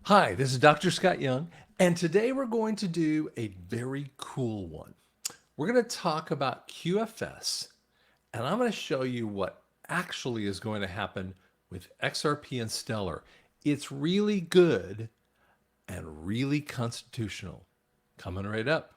Hi, this is Dr. Scott Young, and today we're going to do a very cool one. We're going to talk about QFS, and I'm going to show you what actually is going to happen with XRP and Stellar. It's really good and really constitutional. Coming right up.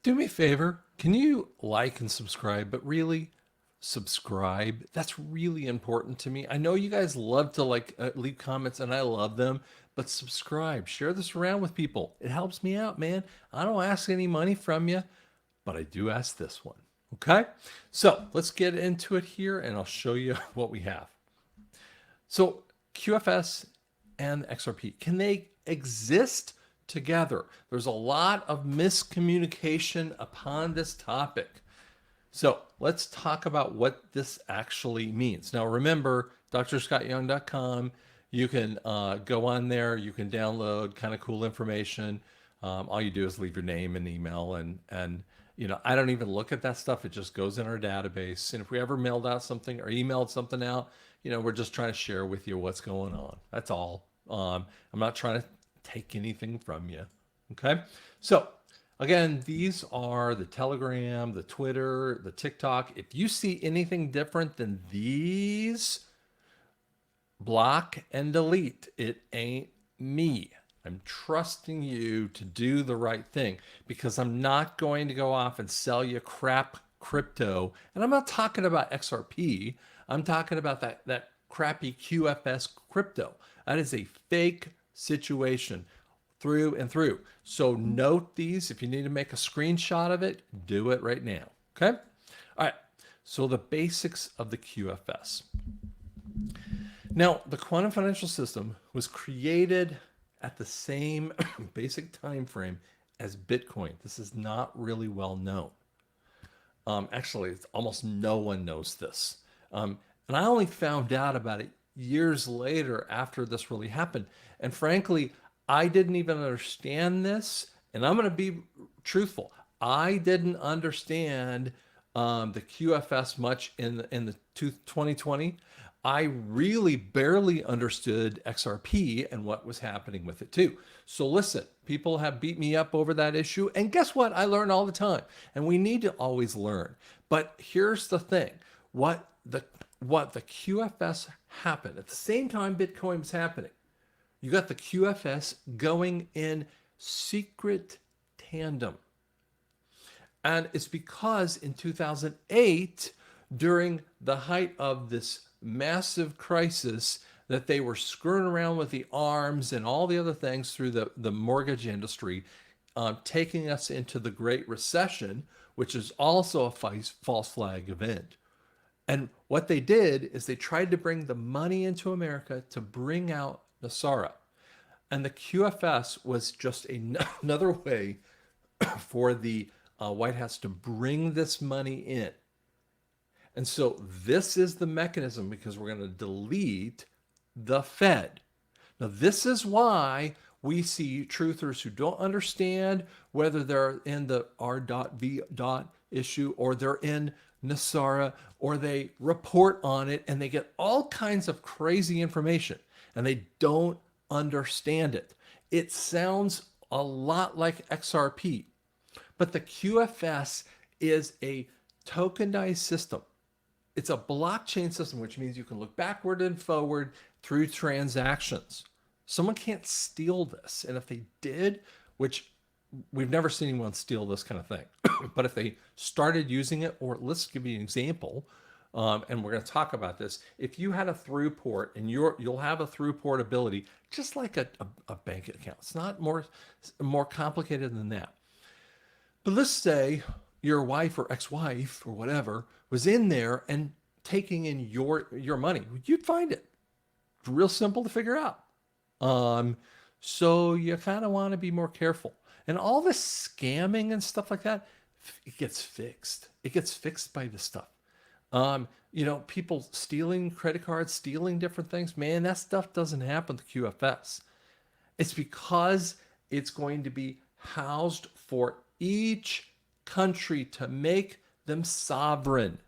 Do me a favor. Can you like and subscribe? But really, subscribe. That's really important to me. I know you guys love to leave comments, and I love them. But subscribe. Share this around with people. It helps me out, man. I don't ask any money from you, but I do ask this one. Okay. So let's get into it here, and I'll show you what we have. So QFS and XRP, can they exist together? There's a lot of miscommunication upon this topic. So let's talk about what this actually means. Now, remember, drscottyoung.com. You can go on there. You can download kind of cool information. All you do is leave your name and email, and I don't even look at that stuff. It just goes in our database. And if we ever mailed out something or emailed something out, we're just trying to share with you what's going on. That's all. I'm not trying to take anything from you. Okay. So again, these are the Telegram, the Twitter, the TikTok. If you see anything different than these, block and delete. It ain't me. I'm trusting you to do the right thing because I'm not going to go off and sell you crap crypto. And I'm not talking about XRP. I'm talking about that crappy QFS crypto. That is a fake situation through and through. So note these. If you need to make a screenshot of it, do it right now. Okay? All right. So the basics of the QFS. Now, the quantum financial system was created at the same basic time frame as Bitcoin. This is not really well known. Actually, almost no one knows this. And I only found out about it years later after this really happened. And frankly, I didn't even understand this. And I'm going to be truthful. I didn't understand the QFS much in the 2020. I really barely understood XRP and what was happening with it too. So listen, people have beat me up over that issue. And guess what? I learn all the time. And we need to always learn. But here's the thing. What the QFS happened at the same time Bitcoin was happening. You got the QFS going in secret tandem. And it's because in 2008, during the height of this massive crisis, that they were screwing around with the arms and all the other things through the mortgage industry, taking us into the Great Recession, which is also a false flag event. And what they did is they tried to bring the money into America to bring out NESARA. And the QFS was just another way for the White House to bring this money in. And so this is the mechanism because we're going to delete the Fed. Now, this is why we see truthers who don't understand whether they're in the R.V. issue or they're in NESARA or they report on it and they get all kinds of crazy information and they don't understand it. It sounds a lot like XRP, but the QFS is a tokenized system. It's a blockchain system, which means you can look backward and forward through transactions. Someone can't steal this. And if they did, which we've never seen anyone steal this kind of thing, but if they started using it, or let's give you an example, and we're going to talk about this. If you had a through port and you'll have a through port ability, just like a bank account. It's not more complicated than that. But let's say your wife or ex-wife or whatever was in there and taking in your money. You'd find it. It's real simple to figure out. So you kind of want to be more careful. And all this scamming and stuff like that, it gets fixed. It gets fixed by this stuff. People stealing credit cards, stealing different things, man, that stuff doesn't happen to QFS. It's because it's going to be housed for each country to make them sovereign.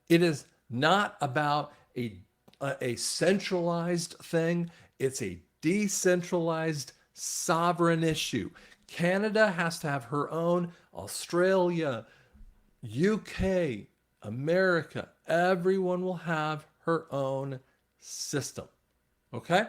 It is not about a centralized thing. It's a decentralized sovereign issue. Canada has to have her own, Australia, UK, America, everyone will have her own system. Okay?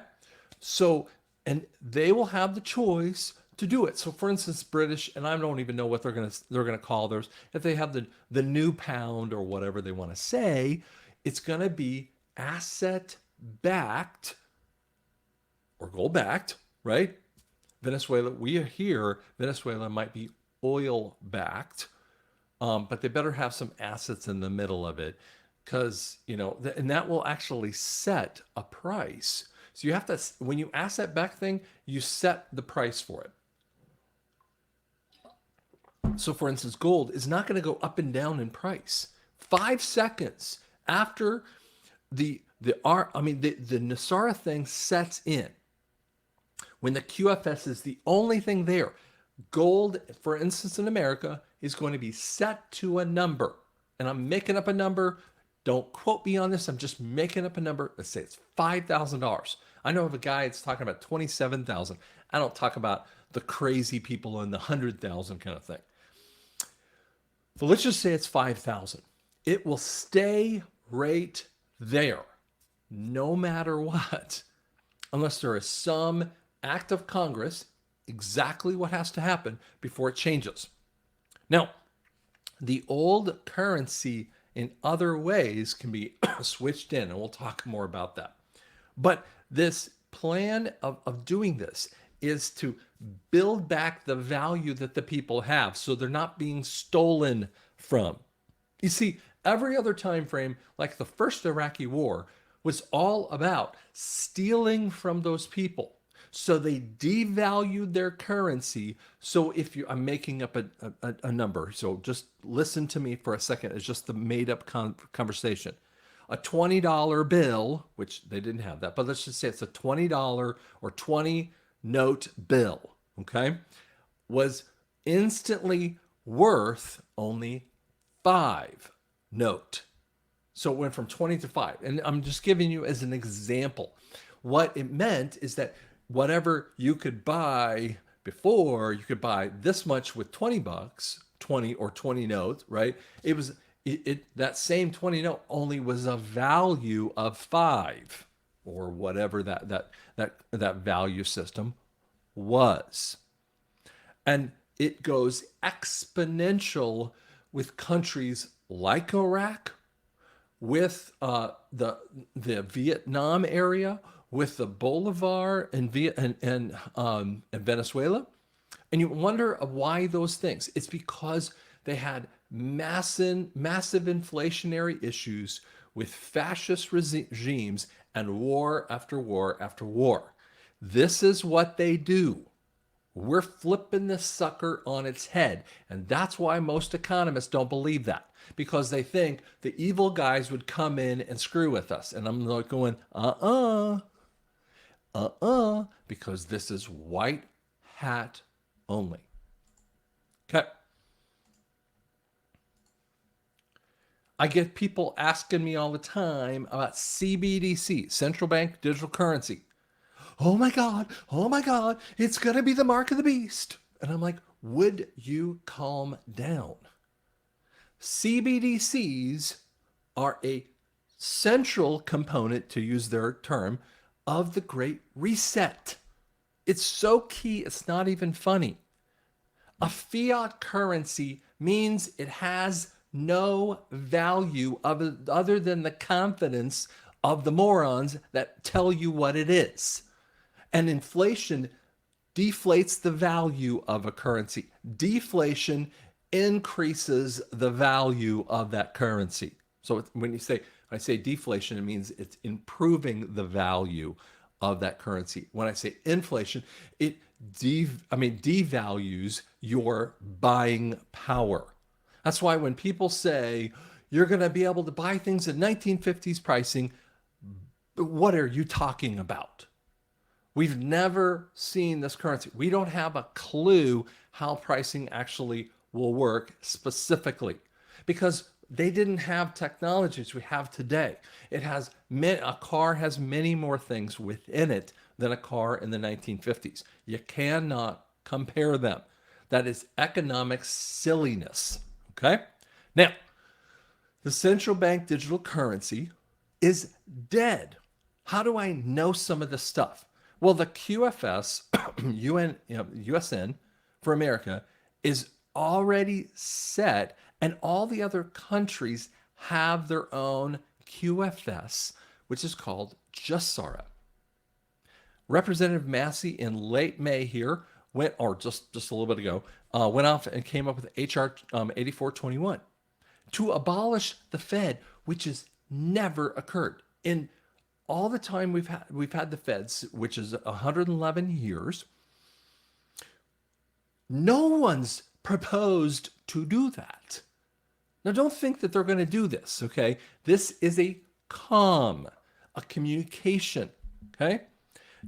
So, and they will have the choice to do it. So, for instance, British, and I don't even know what they're gonna call theirs. If they have the new pound or whatever they want to say, it's gonna be asset backed or gold backed, right? Venezuela, we are here. Venezuela might be oil backed, but they better have some assets in the middle of it, because and that will actually set a price. So you have to, when you asset back thing, you set the price for it. So for instance, gold is not going to go up and down in price. 5 seconds after the NESARA thing sets in, when the QFS is the only thing there, gold, for instance, in America, is going to be set to a number. And I'm making up a number. Don't quote me on this. I'm just making up a number. Let's say it's $5,000. I know of a guy that's talking about 27,000. I don't talk about the crazy people in the 100,000 kind of thing. But let's just say it's 5,000. It will stay right there, no matter what, unless there is some act of Congress, exactly what has to happen before it changes. Now, the old currency in other ways can be switched in, and we'll talk more about that. But this plan of doing this is to build back the value that the people have, so they're not being stolen from. You see, every other time frame, like the first Iraqi war, was all about stealing from those people. So they devalued their currency. So if you, I'm making up a number, so just listen to me for a second. It's just the made up conversation. A $20 bill, which they didn't have that, but let's just say it's a $20 or 20 note bill, okay, was instantly worth only 5 note. So it went from 20 to 5. And I'm just giving you as an example. What it meant is that whatever you could buy before, you could buy this much with 20 bucks, 20 or 20 notes, right? It was that same 20 note only was a value of 5, or whatever that value system was. And it goes exponential with countries like Iraq, with the Vietnam area, with the Bolivar and Venezuela. And you wonder why those things. It's because they had massive inflationary issues with fascist regimes and war after war after war. This is what they do. We're flipping this sucker on its head. And that's why most economists don't believe that, because they think the evil guys would come in and screw with us. And I'm like going, because this is white hat only. Okay. I get people asking me all the time about CBDC, central bank digital currency. Oh my God, it's going to be the mark of the beast. And I'm like, would you calm down? CBDCs are a central component, to use their term, of the Great Reset. It's so key, it's not even funny. A fiat currency means it has no value other than the confidence of the morons that tell you what it is. And inflation deflates the value of a currency. Deflation increases the value of that currency. So when I say deflation, it means it's improving the value of that currency. When I say inflation, it devalues your buying power. That's why when people say you're going to be able to buy things at 1950s pricing, what are you talking about? We've never seen this currency. We don't have a clue how pricing actually will work specifically because they didn't have technologies we have today. A car has many more things within it than a car in the 1950s. You cannot compare them. That is economic silliness. Okay? Now, the central bank digital currency is dead. How do I know some of this stuff? Well, the QFS, USN for America, is already set, and all the other countries have their own QFS, which is called NESARA. Representative Massey in late May here went, or just a little bit ago, went off and came up with HR 8421 to abolish the Fed, which has never occurred in all the time we've had the Feds, which is 111 years. No one's proposed to do that. Now, don't think that they're going to do this, okay? This is a communication, okay?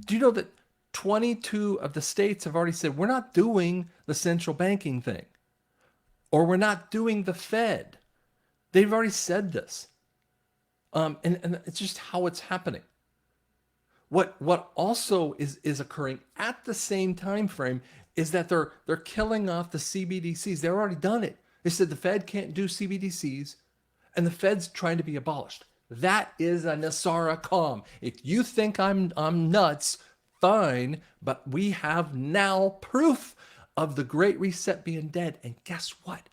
Do you know that 22 of the states have already said, we're not doing the central banking thing, or we're not doing the Fed? They've already said this. And it's just how it's happening. What also is occurring at the same time frame is that they're killing off the CBDCs. They've already done it. They said the Fed can't do CBDCs, and the Fed's trying to be abolished. That is a NESARA calm. If you think I'm nuts, fine, but we have now proof of the Great Reset being dead. And guess what?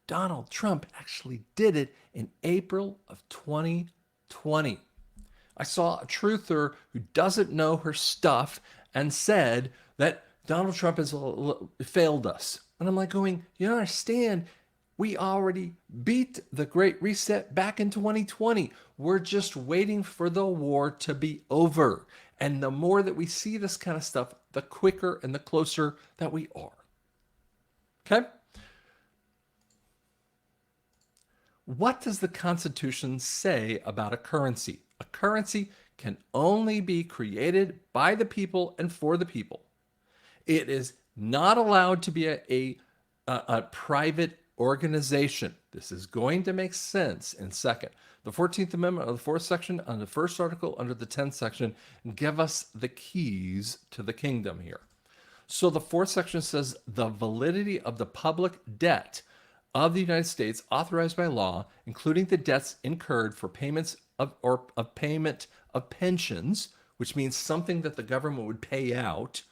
Donald Trump actually did it in April of 2020. I saw a truther who doesn't know her stuff and said that Donald Trump has failed us. And I'm like going, you don't understand. We already beat the Great Reset back in 2020. We're just waiting for the war to be over. And the more that we see this kind of stuff, the quicker and the closer that we are. Okay? What does the Constitution say about a currency? A currency can only be created by the people and for the people. It is not allowed to be a private organization. This is going to make sense in a second. The 14th Amendment of the 4th section on the 1st article under the 10th section give us the keys to the kingdom here. So the 4th section says the validity of the public debt of the United States authorized by law, including the debts incurred for payments of payment of pensions, which means something that the government would pay out,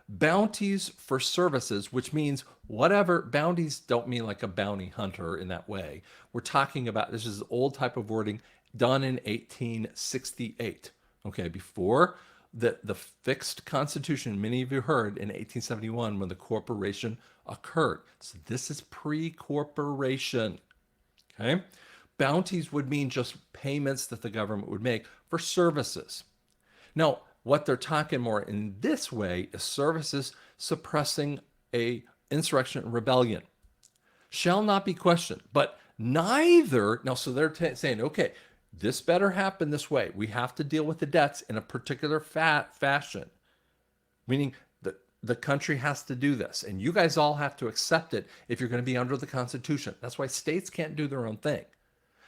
bounties for services, which means whatever. Bounties don't mean like a bounty hunter in that way. We're talking about, this is old type of wording done in 1868. Okay, before the fixed constitution, many of you heard in 1871 when the corporation occurred. So this is pre-corporation. Okay, bounties would mean just payments that the government would make for services. Now, what they're talking more in this way is services suppressing a insurrection and rebellion shall not be questioned, but neither. Now, so they're saying, okay, this better happen this way. We have to deal with the debts in a particular fashion, meaning that the country has to do this, and you guys all have to accept it if you're going to be under the Constitution. That's why states can't do their own thing.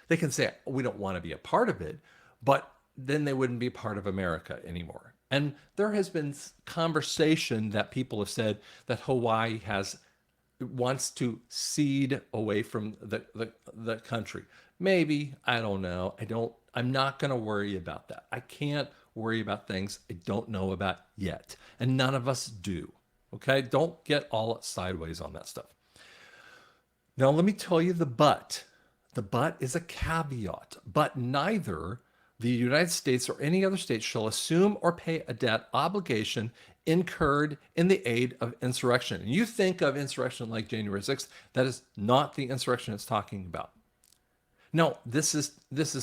They can say, we don't want to be a part of it, but then they wouldn't be part of America anymore. And there has been conversation that people have said that Hawaii wants to cede away from the country. Maybe, I don't know. I'm not going to worry about that. I can't worry about things I don't know about yet. And none of us do. Okay? Don't get all sideways on that stuff. Now, let me tell you the but. The but is a caveat. But neither the United States or any other state shall assume or pay a debt obligation incurred in the aid of insurrection. And you think of insurrection like January 6th. That is not the insurrection it's talking about. No, this is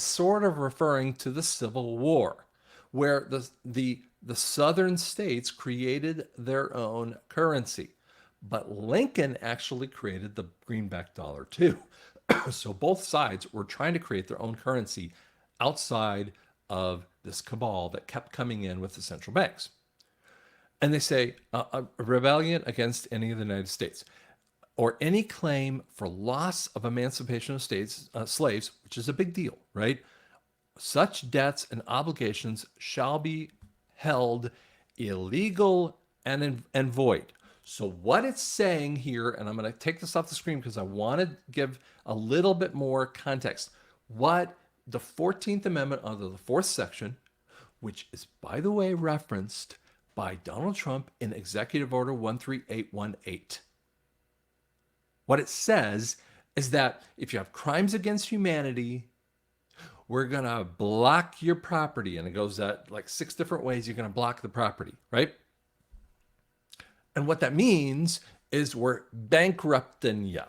sort of referring to the Civil War, where the southern states created their own currency. But Lincoln actually created the greenback dollar too. So both sides were trying to create their own currency outside of this cabal that kept coming in with the central banks. And they say a rebellion against any of the United States or any claim for loss of emancipation of slaves, which is a big deal, right? Such debts and obligations shall be held illegal and void. So what it's saying here, and I'm going to take this off the screen because I want to give a little bit more context. What the 14th Amendment under the fourth section, which is, by the way, referenced by Donald Trump in Executive Order 13818. What it says is that if you have crimes against humanity, we're going to block your property. And it goes at like 6 different ways you're going to block the property, right? And what that means is we're bankrupting you.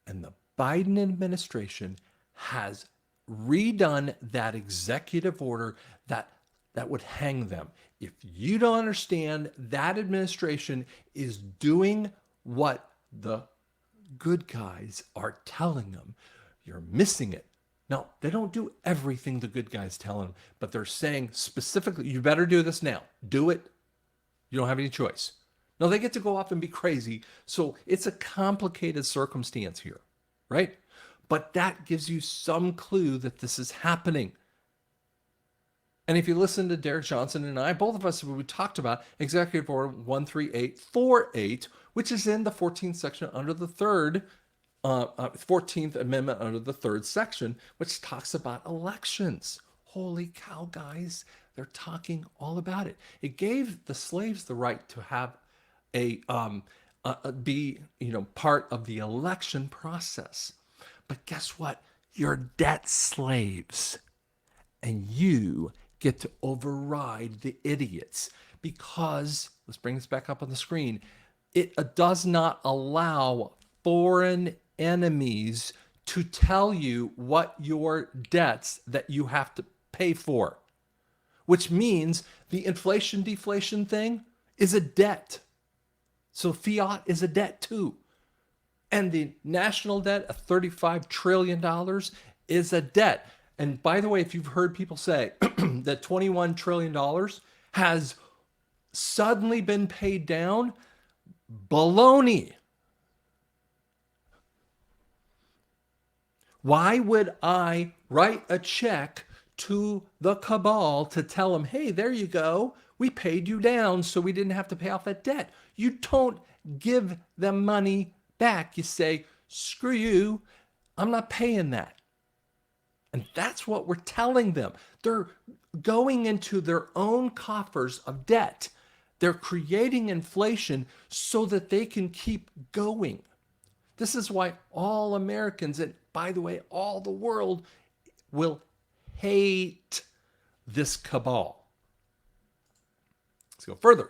And the Biden administration has redone that executive order that would hang them. If you don't understand, that administration is doing what the good guys are telling them. You're missing it. Now, they don't do everything the good guys tell them, but they're saying specifically, you better do this now. Do it. You don't have any choice. No, they get to go off and be crazy. So it's a complicated circumstance here, right? But that gives you some clue that this is happening. And if you listen to Derek Johnson and I, both of us, we talked about Executive Order 13848, which is in the 14th section under the 14th Amendment under the 3rd section, which talks about elections. Holy cow, guys. They're talking all about it. It gave the slaves the right to have be part of the election process. But guess what? You're debt slaves. And you get to override the idiots because, let's bring this back up on the screen, it does not allow foreign enemies to tell you what your debts that you have to pay for, which means the inflation deflation thing is a debt. So fiat is a debt too. And the national debt of $35 trillion is a debt. And by the way, if you've heard people say that $21 trillion has suddenly been paid down, baloney. Why would I write a check to the cabal to tell them, hey, there you go, we paid you down so we didn't have to pay off that debt? You don't give them money back. You say, screw you, I'm not paying that. And that's what we're telling them. They're going into their own coffers of debt. They're creating inflation so that they can keep going. This is why all Americans, and by the way, all the world, will hate this cabal. Let's go further.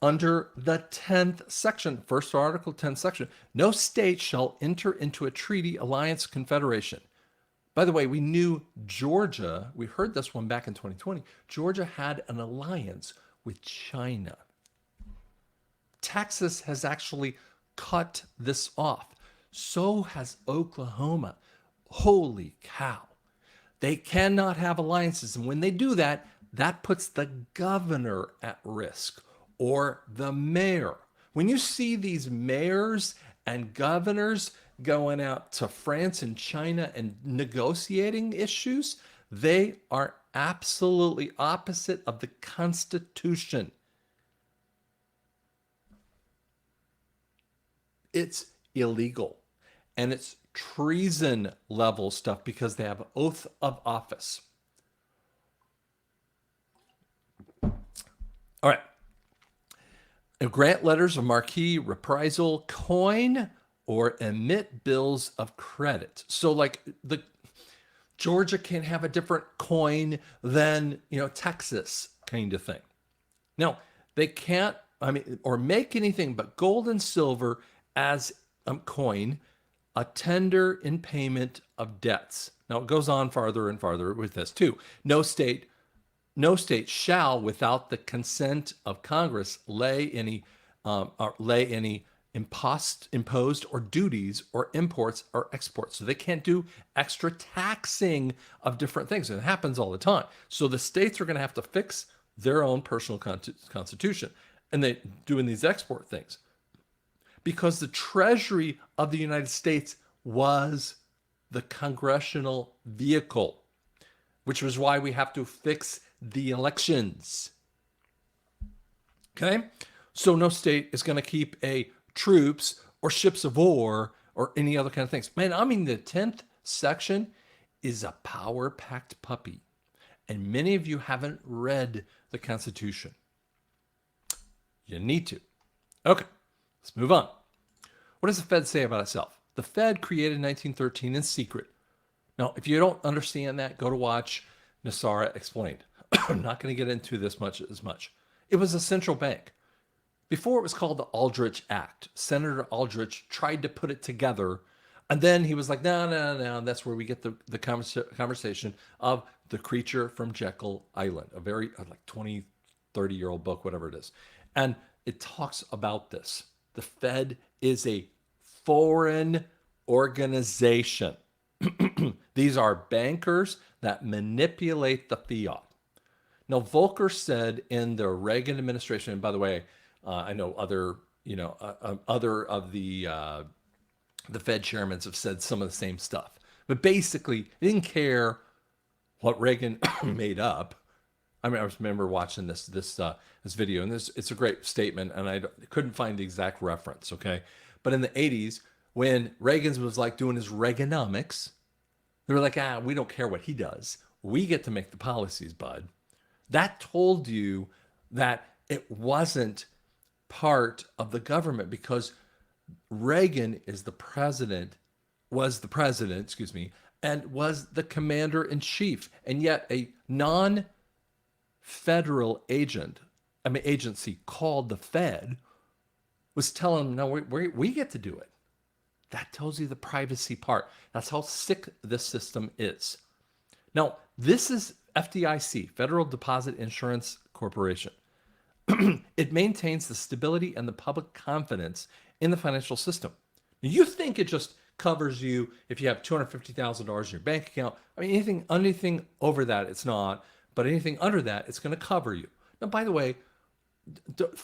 Under the 10th section, first article, 10th section, no state shall enter into a treaty, alliance, confederation. By the way, we knew Georgia, we heard this one back in 2020, Georgia had an alliance with China. Texas has actually cut this off. So has Oklahoma. Holy cow. They cannot have alliances. And when they do that, that puts the governor at risk or the mayor. When you see these mayors and governors going out to France and China and negotiating issues, they are absolutely opposite of the Constitution. It's illegal. And it's treason level stuff because they have oath of office. All right. And grant letters of marque, reprisal, coin, or emit bills of credit. So like the Georgia can have a different coin than, Texas kind of thing. Now, they can't, or make anything but gold and silver as a coin, a tender in payment of debts. Now, it goes on farther and farther with this too. No state shall, without the consent of Congress, lay any imposed or duties or imports or exports. So they can't do extra taxing of different things. And it happens all the time. So the states are going to have to fix their own personal constitution. And they doing these export things because the Treasury of the United States was the congressional vehicle, which was why we have to fix the elections. Okay? So no state is going to keep a troops or ships of war or any other kind of things. Man, I mean, the 10th section is a power-packed puppy. And many of you haven't read the Constitution. You need to. Okay, let's move on. What does the Fed say about itself? The Fed created in 1913 in secret. Now, if you don't understand that, go to watch NESARA Explained. I'm not going to get into this as much. It was a central bank. Before it was called the Aldrich Act. Senator Aldrich tried to put it together, and then he was like, no. That's where we get the conversation of The Creature from Jekyll Island, a very like 20, 30-year-old book, whatever it is. And it talks about this. The Fed is a foreign organization. These are bankers that manipulate the fiat. Now, Volcker said in the Reagan administration, and by the way, I know other of the Fed chairmen have said some of the same stuff, but basically, they didn't care what Reagan made up. I mean, I remember watching this video, and it's a great statement, and I couldn't find the exact reference. Okay, but in the 80s, when Reagan was like doing his Reaganomics, they were like, we don't care what he does. We get to make the policies, bud. That told you that it wasn't part of the government because Reagan was the president, and was the commander-in-chief. And yet a non-federal agency called the Fed was telling them, no, we get to do it. That tells you the privacy part. That's how sick this system is. Now, this is FDIC, Federal Deposit Insurance Corporation. It maintains the stability and the public confidence in the financial system. Now, you think it just covers you if you have $250,000 in your bank account. I mean, anything over that, it's not. But anything under that, it's going to cover you. Now, by the way,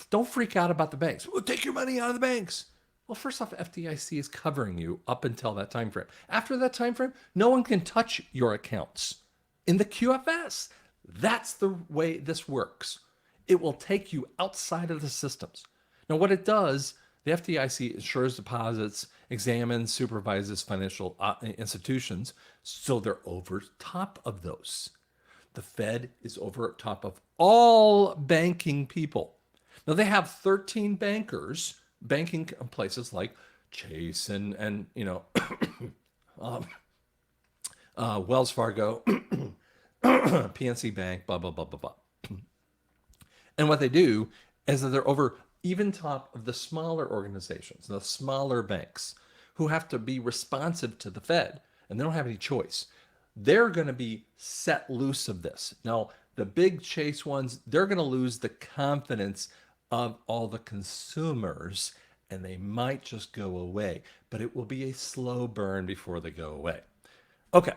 don't freak out about the banks. Well, take your money out of the banks. Well, first off, FDIC is covering you up until that time frame. After that time frame, no one can touch your accounts in the QFS. That's the way this works. It will take you outside of the systems. Now, what it does, the FDIC insures deposits, examines, supervises financial institutions, so they're over top of those. The Fed is over top of all banking people. Now, they have 13 bankers, banking places like Chase and Wells Fargo, PNC Bank, blah, blah, blah, blah, blah. And what they do is that they're over even top of the smaller organizations, the smaller banks, who have to be responsive to the Fed, and they don't have any choice. They're going to be set loose of this. Now, the big Chase ones, they're going to lose the confidence of all the consumers, and they might just go away, but it will be a slow burn before they go away. Okay.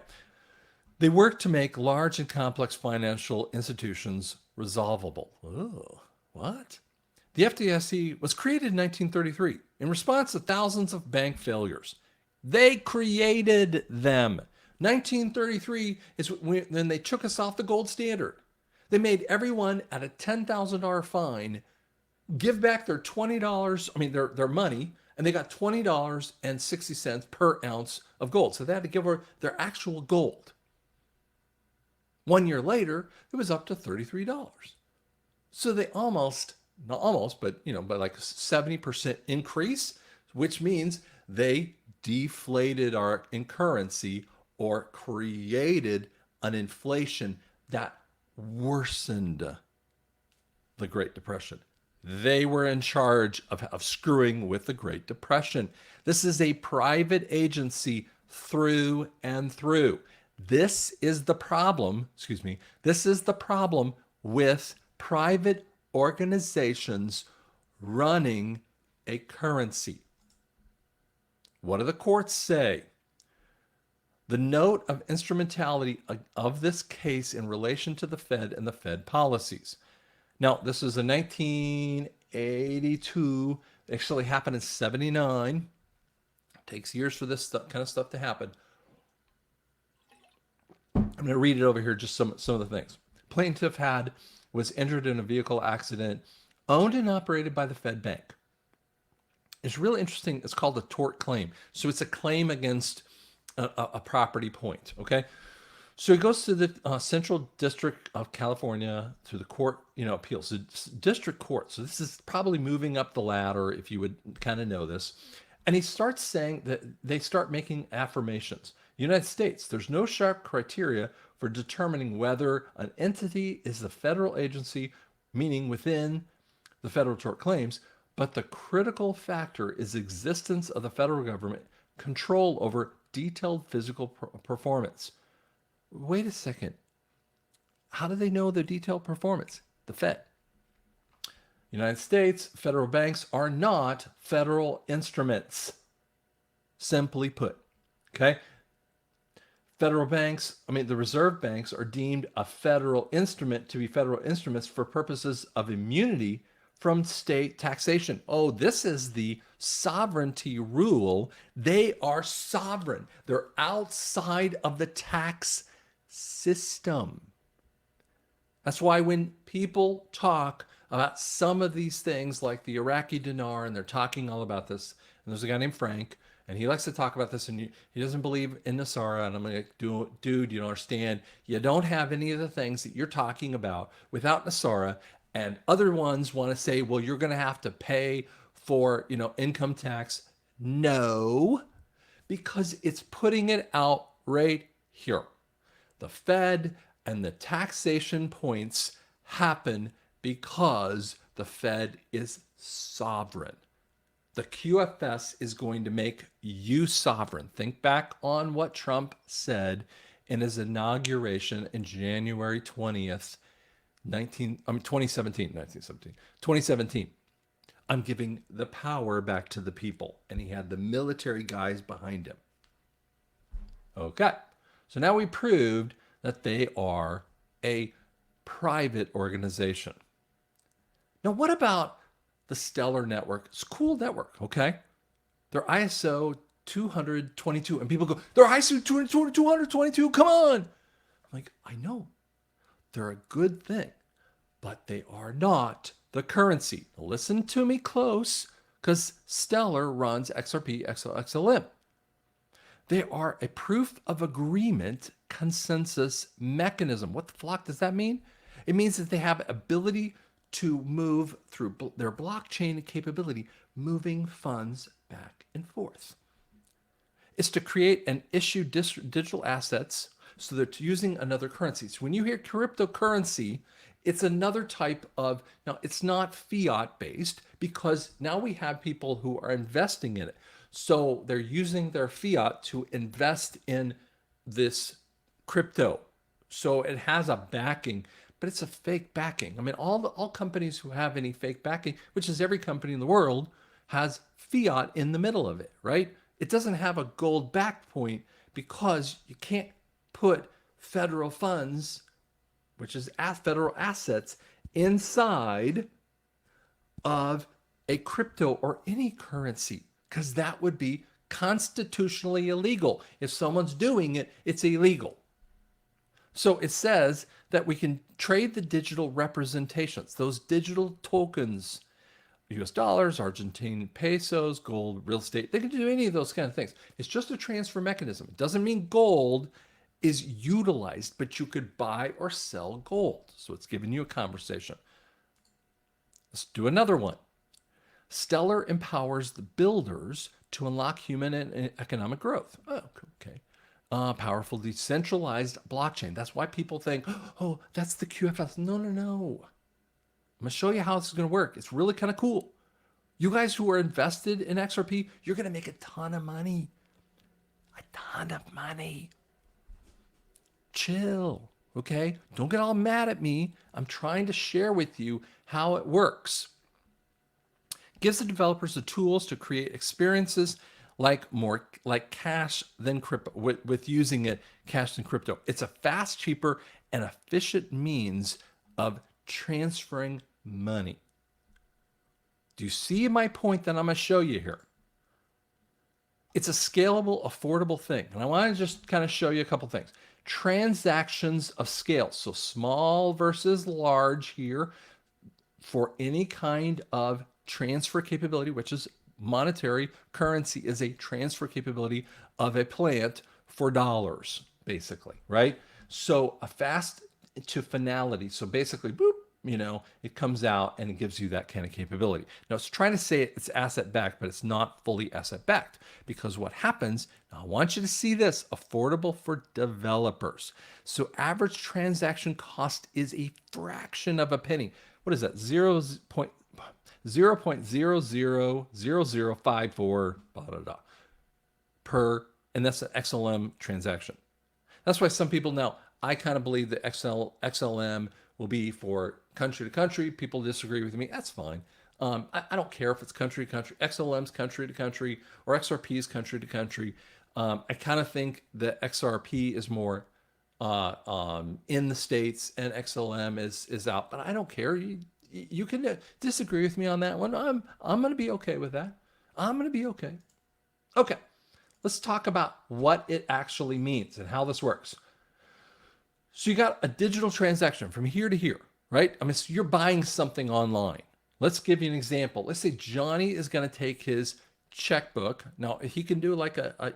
They work to make large and complex financial institutions resolvable. Oh, what? The FDIC was created in 1933 in response to thousands of bank failures. They created them. 1933 is when they took us off the gold standard. They made everyone at a $10,000 fine give back their $20, their money, and they got $20.60 per ounce of gold. So they had to give her their actual gold. 1 year later, it was up to $33. So they not almost, but like 70% increase, which means they deflated our currency or created an inflation that worsened the Great Depression. They were in charge of screwing with the Great Depression. This is a private agency through and through. This is the problem, this is the problem with private organizations running a currency. What do the courts say? The note of instrumentality of this case in relation to the Fed and the Fed policies. Now, this is in 1982. It actually happened in 79. It takes years for this kind of stuff to happen. I'm going to read it over here, just some of the things. Plaintiff was injured in a vehicle accident owned and operated by the Fed Bank. It's really interesting. It's called a tort claim. So it's a claim against a property point, okay? So it goes to the Central District of California through the court, appeals. So district court. So this is probably moving up the ladder, if you would kind of know this. And he starts saying that they start making affirmations. United States, there's no sharp criteria for determining whether an entity is the federal agency, meaning within the federal tort claims, but the critical factor is existence of the federal government control over detailed physical performance. Wait a second. How do they know the detailed performance? The Fed. United States, federal banks are not federal instruments. Simply put. Okay? Federal banks, the reserve banks are deemed a federal instrument to be federal instruments for purposes of immunity from state taxation. Oh, this is the sovereignty rule. They are sovereign. They're outside of the tax system. That's why when people talk about some of these things like the Iraqi dinar, and they're talking all about this, and there's a guy named Frank, and he likes to talk about this, and he doesn't believe in NESARA, and I'm like, dude, you don't understand. You don't have any of the things that you're talking about without NESARA, and other ones want to say, well, you're going to have to pay for, income tax. No, because it's putting it out right here. The Fed and the taxation points happen because the Fed is sovereign. The QFS is going to make you sovereign. Think back on what Trump said in his inauguration in January 20th, 2017. I'm giving the power back to the people. And he had the military guys behind him. Okay. So now we proved that they are a private organization. Now, what about the Stellar Network? It's a cool network, okay? They're ISO 222. And people go, they're ISO 222, come on. I'm like, I know. They're a good thing, but they are not the currency. Now, listen to me close, because Stellar runs XRP, XLM. They are a proof of agreement consensus mechanism. What the flock does that mean? It means that they have ability to move through their blockchain capability, moving funds back and forth. It's to create and issue digital assets, so they're using another currency. So when you hear cryptocurrency, it's another type of, now it's not fiat based, because now we have people who are investing in it. So they're using their fiat to invest in this crypto. So it has a backing, but it's a fake backing. All companies who have any fake backing, which is every company in the world, has fiat in the middle of it, right? It doesn't have a gold back point, because you can't put federal funds, which is federal assets, inside of a crypto or any currency, because that would be constitutionally illegal. If someone's doing it, it's illegal. So it says that we can trade the digital representations, those digital tokens, US dollars, Argentine pesos, gold, real estate. They can do any of those kind of things. It's just a transfer mechanism. It doesn't mean gold is utilized, but you could buy or sell gold. So it's giving you a conversation. Let's do another one. Stellar empowers the builders to unlock human and economic growth. Oh, okay. Powerful decentralized blockchain. That's why people think, oh, that's the QFS. No. I'm going to show you how this is going to work. It's really kind of cool. You guys who are invested in XRP, you're going to make a ton of money. A ton of money. Chill, okay? Don't get all mad at me. I'm trying to share with you how it works. Gives the developers the tools to create experiences like cash than crypto, with using it cash than crypto. It's a fast, cheaper, and efficient means of transferring money. Do you see my point that I'm going to show you here? It's a scalable, affordable thing. And I want to just kind of show you a couple things. Transactions of scale. So small versus large here for any kind of transfer capability, which is monetary currency, is a transfer capability of a plant for dollars, basically, right? So a fast to finality. So basically, boop, it comes out and it gives you that kind of capability. Now it's trying to say it's asset backed, but it's not fully asset backed, because what happens, now I want you to see this, affordable for developers. So average transaction cost is a fraction of a penny. What is that? 0.000054 per, and that's an XLM transaction. That's why some people now, I kind of believe that XLM will be for country to country. People disagree with me. That's fine. I don't care if it's country to country. XLM's country to country, or XRP is country to country. I kind of think that XRP is more in the States and XLM is out, but I don't care. You can disagree with me on that one. I'm going to be okay with that. I'm going to be okay. Okay, let's talk about what it actually means and how this works. So you got a digital transaction from here to here, right? I mean, so you're buying something online. Let's give you an example. Let's say Johnny is going to take his checkbook. Now he can do like a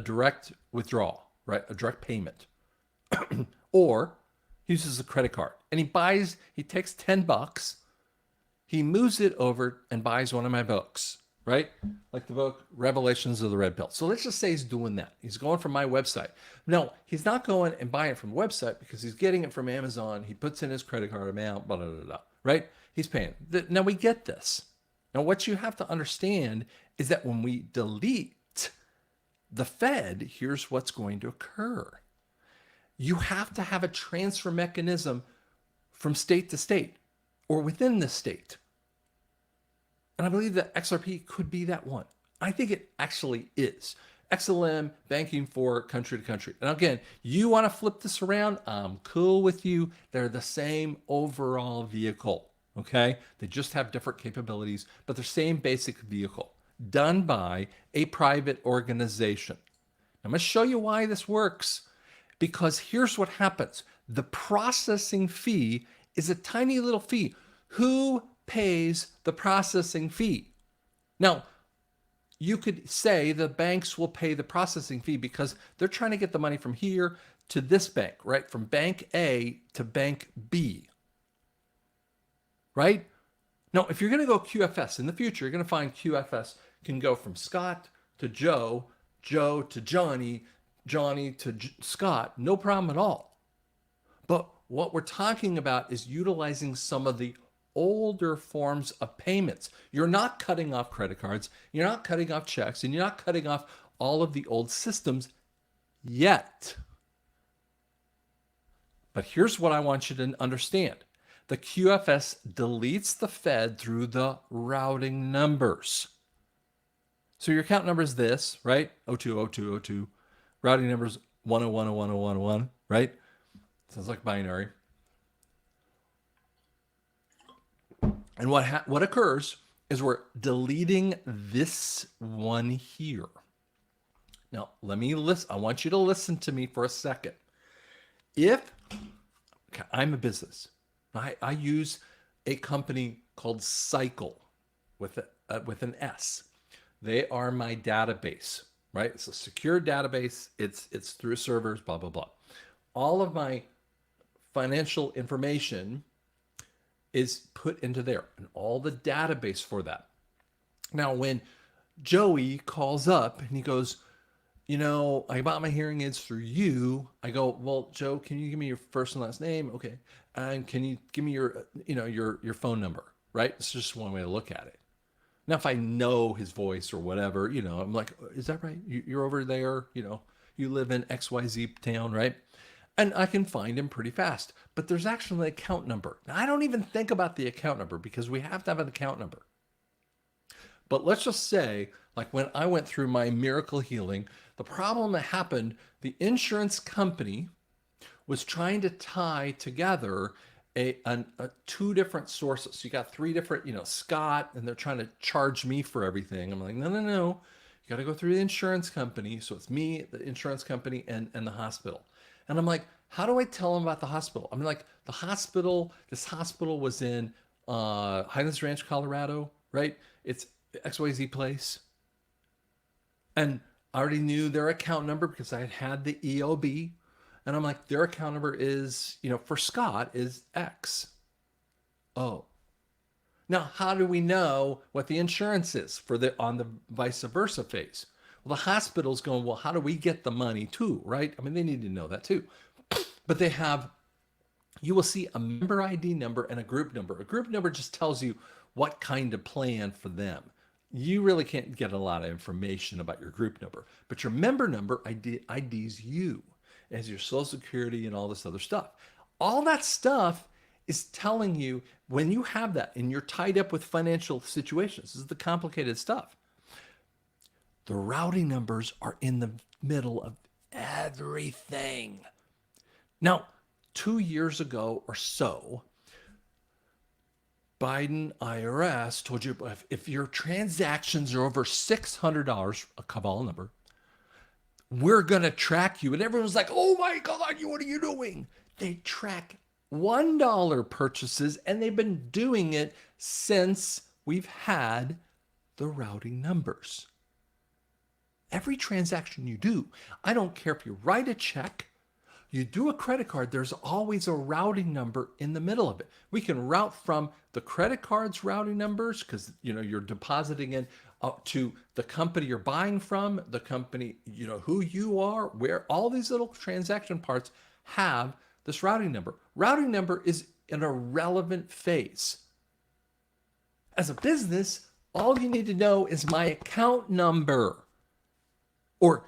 direct withdrawal, right? A direct payment, or he uses a credit card and he takes $10, he moves it over and buys one of my books, right? Like the book Revelations of the Red Pill. So let's just say he's doing that. He's going from my website. No, he's not going and buying it from the website because he's getting it from Amazon. He puts in his credit card amount, blah, blah, blah, blah, right? He's paying. Now we get this. Now what you have to understand is that when we delete the Fed, here's what's going to occur. You have to have a transfer mechanism from state to state or within the state. And I believe that XRP could be that one. I think it actually is. XLM, banking for country to country. And again, you want to flip this around, I'm cool with you. They're the same overall vehicle, okay? They just have different capabilities, but they're same basic vehicle done by a private organization. I'm going to show you why this works, because here's what happens. The processing fee is a tiny little fee. Who pays the processing fee? Now, you could say the banks will pay the processing fee because they're trying to get the money from here to this bank, right? From bank A to bank B, right? Now, if you're going to go QFS in the future, you're going to find QFS can go from Scott to Joe, Joe to Johnny, Johnny to Scott, no problem at all. But what we're talking about is utilizing some of the older forms of payments. You're not cutting off credit cards, you're not cutting off checks, and you're not cutting off all of the old systems yet. But here's what I want you to understand. The QFS deletes the Fed through the routing numbers. So your account number is this, right? 020202. Routing number is 1010101, right? Sounds like binary. And what occurs is we're deleting this one here. Now, let me listen. I want you to listen to me for a second. If I'm a business, I use a company called Cycle with an S. They are my database, right? It's a secure database. It's through servers, blah, blah, blah. All of my financial information is put into there and all the database for that. Now, when Joey calls up and he goes, I bought my hearing aids through you. I go, well, Joe, can you give me your first and last name? Okay. And can you give me your phone number, right? It's just one way to look at it. Now, if I know his voice or whatever, I'm like, is that right? You're over there, you live in XYZ town, right? And I can find him pretty fast. But there's actually an account number. Now, I don't even think about the account number because we have to have an account number. But let's just say, like when I went through my miracle healing, the problem that happened, the insurance company was trying to tie together two different sources. So you got three different, Scott, and they're trying to charge me for everything. I'm like, no, no, no. You got to go through the insurance company. So it's me, the insurance company, and the hospital. And I'm like, how do I tell them about the hospital? I'm like, this hospital was in Highlands Ranch, Colorado, right? It's XYZ place. And I already knew their account number because I had the EOB. And I'm like, their account number is, for Scott is X. Oh. Now, how do we know what the insurance is for on the vice versa phase? Well, the hospital's going, well, how do we get the money too, right? I mean, they need to know that too. But you will see a member ID number and a group number. A group number just tells you what kind of plan for them. You really can't get a lot of information about your group number, but your member number IDs you as your social security and all this other stuff. All that stuff is telling you when you have that and you're tied up with financial situations. This is the complicated stuff. The routing numbers are in the middle of everything. Now, 2 years ago or so, Biden IRS told you if your transactions are over $600, a cabal number, we're going to track you. And everyone's like, oh my God, what are you doing? They track $1 purchases, and they've been doing it since we've had the routing numbers. Every transaction you do, I don't care if you write a check, you do a credit card, there's always a routing number in the middle of it. We can route from the credit card's routing numbers because you're depositing in to the company you're buying from, the company, who you are, where all these little transaction parts have this routing number. Routing number is an irrelevant phase. As a business, all you need to know is my account number. Or,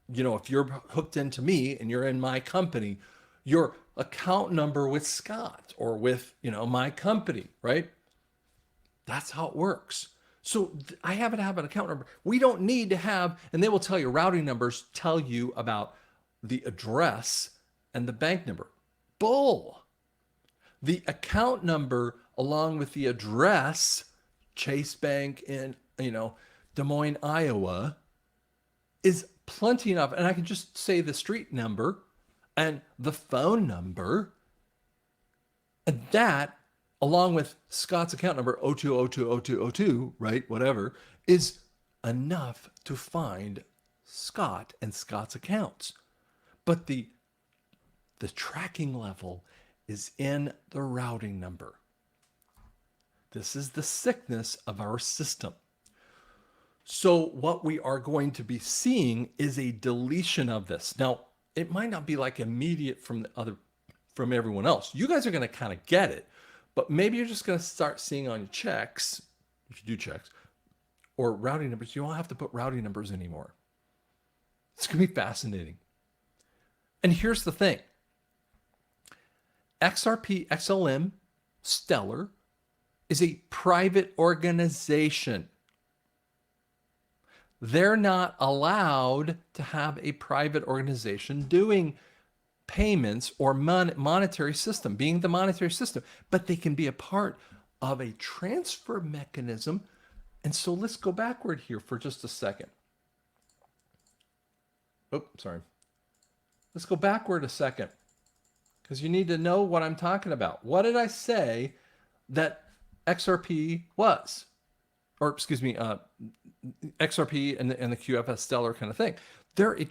if you're hooked into me and you're in my company, your account number with Scott or with, my company, right? That's how it works. So I happen to have an account number. We don't need to have, and they will tell you, routing numbers tell you about the address and the bank number. Bull. The account number along with the address, Chase Bank in, Des Moines, Iowa, is plenty enough. And I can just say the street number and the phone number. And that, along with Scott's account number, 02020202, right, whatever, is enough to find Scott and Scott's accounts. But the tracking level is in the routing number. This is the sickness of our system. So what we are going to be seeing is a deletion of this. Now, it might not be like immediate from everyone else. You guys are going to kind of get it, but maybe you're just going to start seeing on your checks, if you do checks, or routing numbers. You don't have to put routing numbers anymore. It's going to be fascinating. And here's the thing. XRP, XLM, Stellar is a private organization. They're not allowed to have a private organization doing payments or monetary system, being the monetary system, but they can be a part of a transfer mechanism. And so let's go backward here for just a second. Oh, sorry. Let's go backward a second because you need to know what I'm talking about. What did I say that XRP was? Or excuse me, XRP and the QFS Stellar kind of thing. They're an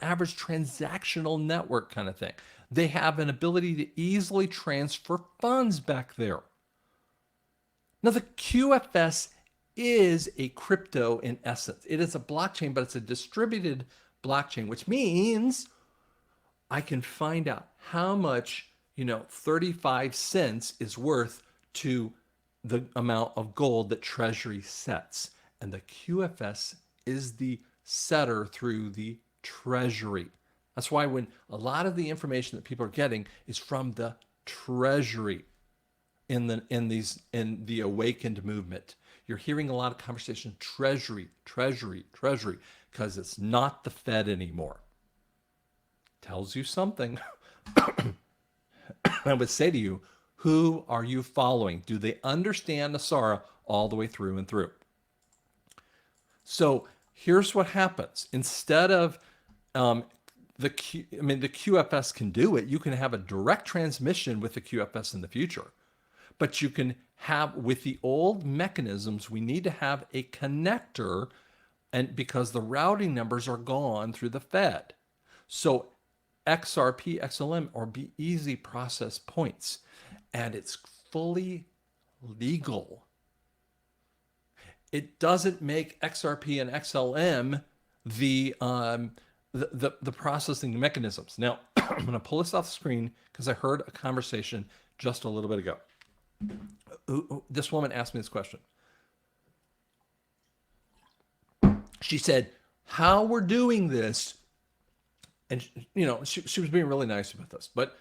average transactional network kind of thing. They have an ability to easily transfer funds back there. Now, the QFS is a crypto in essence. It is a blockchain, but it's a distributed blockchain, which means I can find out how much, 35 cents is worth to the amount of gold that Treasury sets. And the QFS is the setter through the Treasury. That's why when a lot of the information that people are getting is from the Treasury in the awakened movement. You're hearing a lot of conversation, Treasury, because it's not the Fed anymore. Tells you something. I would say to you, who are you following? Do they understand NESARA all the way through and through? So here's what happens. Instead of um, the QFS can do it. You can have a direct transmission with the QFS in the future. But you can have, with the old mechanisms, we need to have a connector, and because the routing numbers are gone through the Fed. So XRP, XLM are be easy process points, and it's fully legal. It doesn't make XRP and XLM the processing mechanisms. Now, I'm going to pull this off the screen because I heard a conversation just a little bit ago. This woman asked me this question. She said, how we're doing this, and she was being really nice about this, but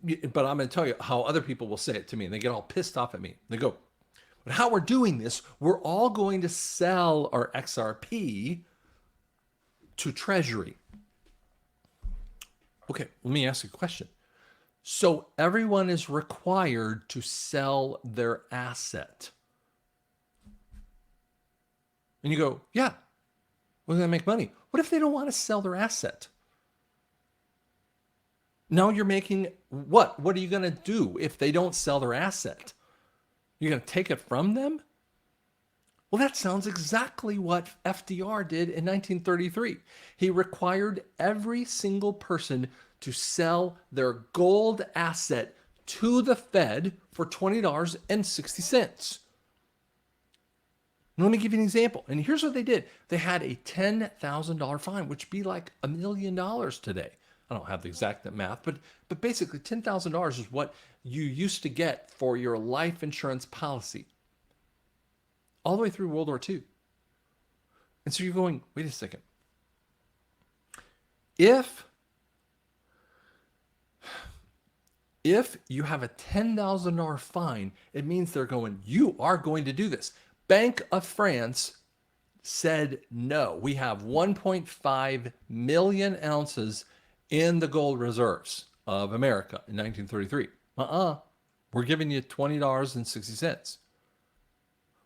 I'm going to tell you how other people will say it to me, and they get all pissed off at me. They go, but how we're doing this, we're all going to sell our XRP to Treasury. Okay, let me ask you a question. So everyone is required to sell their asset. And you go, yeah, we're going to make money. What if they don't want to sell their asset? Now you're making what? What are you going to do if they don't sell their asset? You're going to take it from them? Well, that sounds exactly what FDR did in 1933. He required every single person to sell their gold asset to the Fed for $20.60. Let me give you an example. And here's what they did. They had a $10,000 fine, which would be like $1 million today. I don't have the exact math, but basically $10,000 is what you used to get for your life insurance policy all the way through World War II. And so you're going, wait a second. If you have a $10,000 fine, it means they're going, you are going to do this. Bank of France said no. We have 1.5 million ounces in the gold reserves of America in 1933. We're giving you $20.60.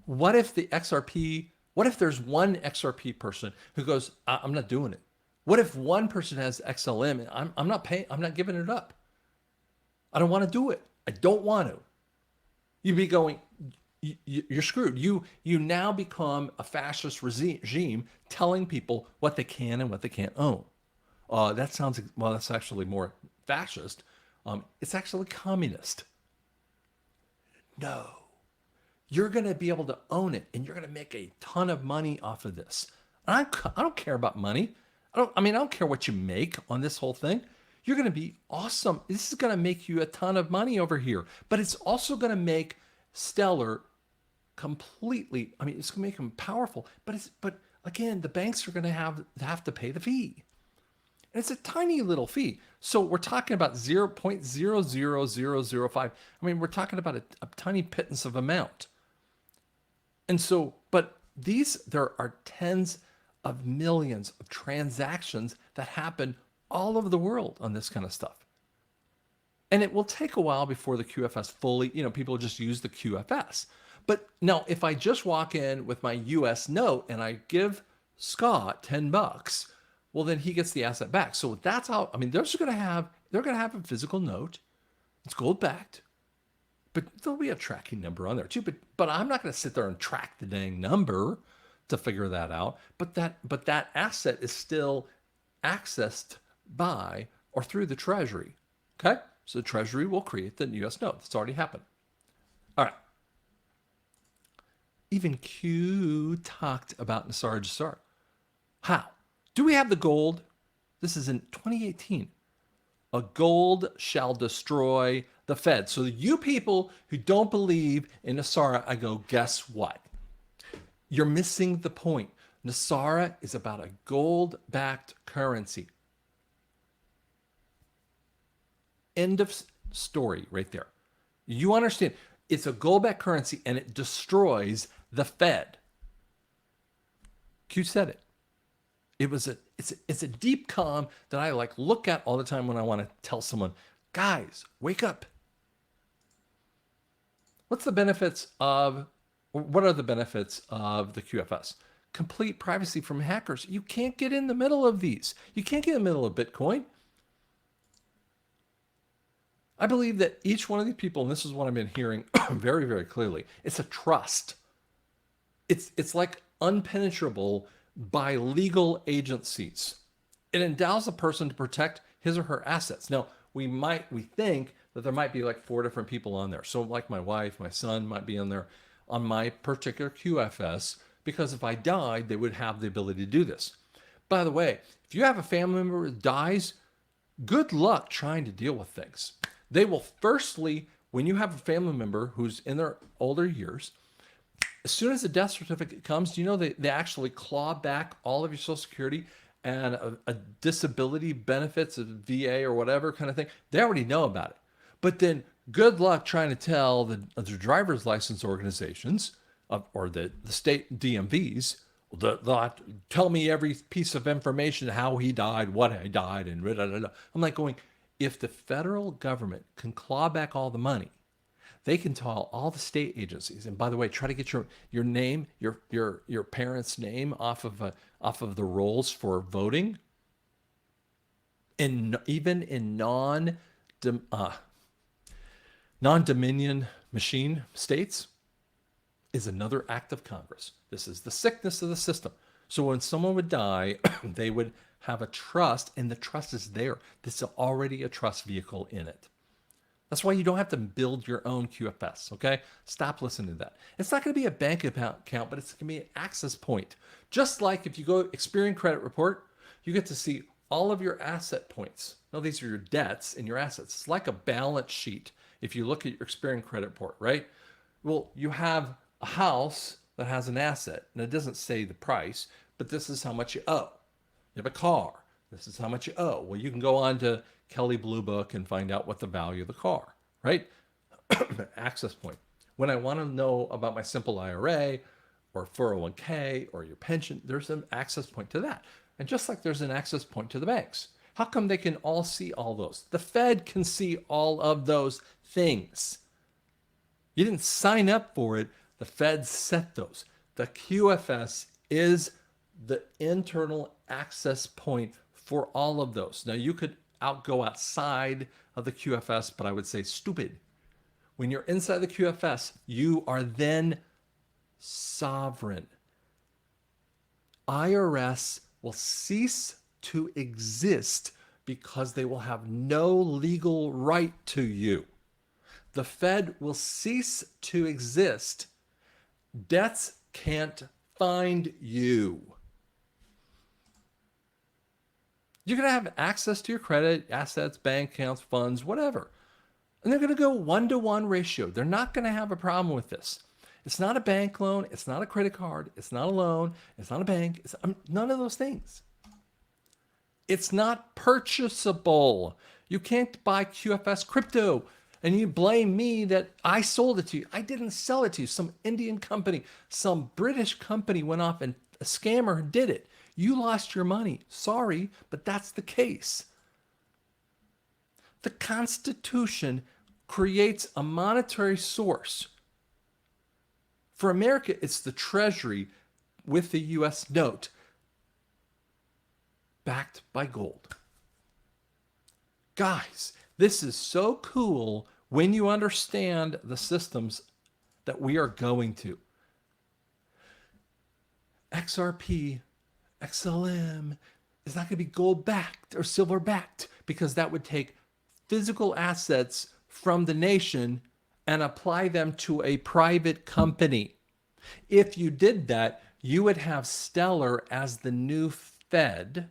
What if there's one XRP person who goes, I'm not doing it? What if one person has XLM and I'm not paying, I'm not giving it up? I don't want to do it. I don't want to. You'd be going, you're screwed. You now become a fascist regime telling people what they can and what they can't own. That's actually more fascist. It's actually communist. No. You're going to be able to own it, and you're going to make a ton of money off of this. I don't care about money. I don't care what you make on this whole thing. You're going to be awesome. This is going to make you a ton of money over here, but it's also going to make Stellar completely. It's going to make them powerful, but again, the banks are going to have to pay the fee. And it's a tiny little fee. So we're talking about 0.00005. We're talking about a tiny pittance of amount. And so, but there are tens of millions of transactions that happen all over the world on this kind of stuff. And it will take a while before the QFS fully, people just use the QFS. But now if I just walk in with my US note and I give Scott $10, well, then he gets the asset back. So that's how, they're going to have a physical note. It's gold backed. But there'll be a tracking number on there too. But I'm not going to sit there and track the dang number to figure that out. But that asset is still accessed by or through the Treasury. Okay? So the Treasury will create the US note. That's already happened. All right. Even Q talked about NESARA. How? Do we have the gold? This is in 2018. A gold shall destroy the Fed. So you people who don't believe in NESARA, I go, guess what? You're missing the point. NESARA is about a gold-backed currency. End of story right there. You understand? It's a gold-backed currency and it destroys the Fed. Q said it. It's a deep calm that I look at all the time when I want to tell someone, Guys, wake up. What are the benefits of the QFS? Complete privacy from hackers. You can't get in the middle of these. You can't get in the middle of Bitcoin. I believe that each one of these people, and this is what I've been hearing very, very clearly, it's a trust. It's like unpenetrable by legal agencies. It endows a person to protect his or her assets. Now, we think that there might be like 4 different people on there. So like my wife, my son might be on there on my particular QFS, because if I died, they would have the ability to do this. By the way, if you have a family member that dies, good luck trying to deal with things. They will firstly, when you have a family member who's in their older years, as soon as the death certificate comes, you know they actually claw back all of your Social Security and a disability benefits, a VA or whatever kind of thing. They already know about it. But then good luck trying to tell the driver's license organizations or the state DMVs, they'll tell me every piece of information, how he died, what he died, and blah, blah, blah. I'm like going, if the federal government can claw back all the money, they can tell all the state agencies. And by the way, try to get your name, your parents' name off of the rolls for voting. And even in non-dominion machine states is another act of Congress. This is the sickness of the system. So when someone would die, they would have a trust, and the trust is there. This is already a trust vehicle in it. That's why you don't have to build your own QFS, okay? Stop listening to that. It's not going to be a bank account, but it's going to be an access point. Just like if you go Experian Credit Report, you get to see all of your asset points. Now, these are your debts and your assets. It's like a balance sheet if you look at your Experian Credit Report, right? Well, you have a house that has an asset, and it doesn't say the price, but this is how much you owe. You have a car. This is how much you owe. Well, you can go on to Kelley Blue Book and find out what the value of the car, right? Access point. When I want to know about my simple IRA or 401k or your pension, there's an access point to that. And just like there's an access point to the banks. How come they can all see all those? The Fed can see all of those things. You didn't sign up for it. The Fed set those. The QFS is the internal access point for all of those. Now, you could go outside of the QFS, but I would say stupid. When you're inside the QFS, you are then sovereign. IRS will cease to exist because they will have no legal right to you. The Fed will cease to exist. Debts can't find you. You're going to have access to your credit, assets, bank accounts, funds, whatever. And they're going to go 1-to-1 ratio. They're not going to have a problem with this. It's not a bank loan. It's not a credit card. It's not a loan. It's not a bank. It's none of those things. It's not purchasable. You can't buy QFS crypto and you blame me that I sold it to you. I didn't sell it to you. Some Indian company, some British company went off and a scammer did it. You lost your money. Sorry, but that's the case. The Constitution creates a monetary source. For America, it's the Treasury with the U.S. note backed by gold. Guys, this is so cool when you understand the systems that we are going to. XRP, XLM is not going to be gold backed or silver backed because that would take physical assets from the nation and apply them to a private company. If you did that, you would have Stellar as the new Fed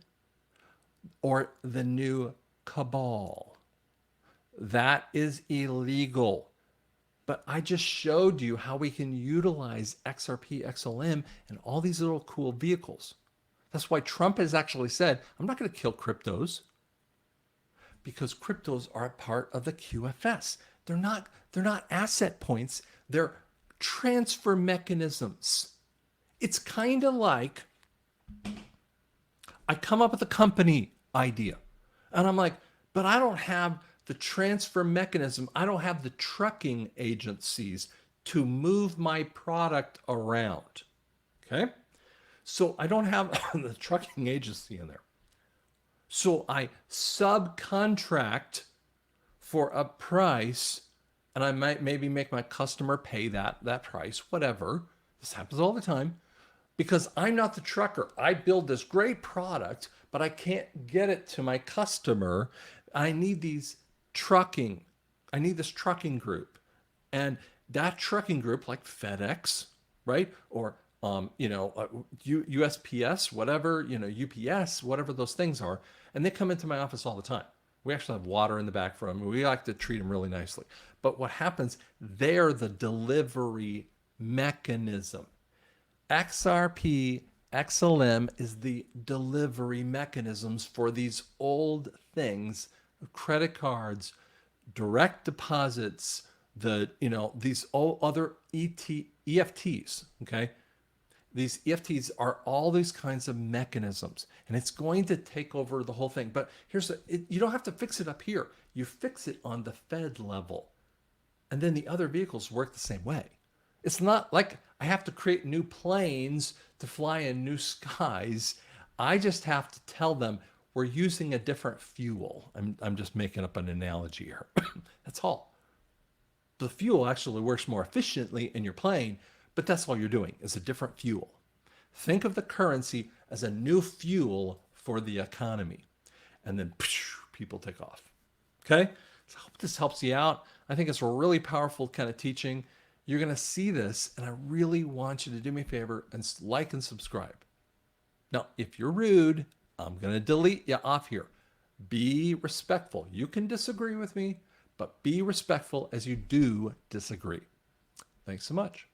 or the new cabal. That is illegal. But I just showed you how we can utilize XRP, XLM, and all these little cool vehicles. That's why Trump has actually said, I'm not going to kill cryptos, because cryptos are a part of the QFS. They're not asset points. They're transfer mechanisms. It's kind of like I come up with a company idea and I'm like, but I don't have the transfer mechanism. I don't have the trucking agencies to move my product around. Okay. So I don't have the trucking agency in there. So I subcontract for a price, and I might maybe make my customer pay that price, whatever. This happens all the time because I'm not the trucker. I build this great product, but I can't get it to my customer. I need these trucking. I need this trucking group. And that trucking group, like FedEx, right? Or USPS, whatever, UPS, whatever those things are. And they come into my office all the time. We actually have water in the back for them. We like to treat them really nicely. But what happens, they're the delivery mechanism. XRP, XLM is the delivery mechanisms for these old things, credit cards, direct deposits, these all other EFTs, okay? These EFTs are all these kinds of mechanisms, and it's going to take over the whole thing. But you don't have to fix it up here. You fix it on the Fed level, and then the other vehicles work the same way. It's not like I have to create new planes to fly in new skies. I just have to tell them we're using a different fuel. I'm just making up an analogy here. That's all. The fuel actually works more efficiently in your plane, but that's all you're doing is a different fuel. Think of the currency as a new fuel for the economy. And then people take off. Okay? So I hope this helps you out. I think it's a really powerful kind of teaching. You're going to see this, and I really want you to do me a favor and like and subscribe. Now, if you're rude, I'm going to delete you off here. Be respectful. You can disagree with me, but be respectful as you do disagree. Thanks so much.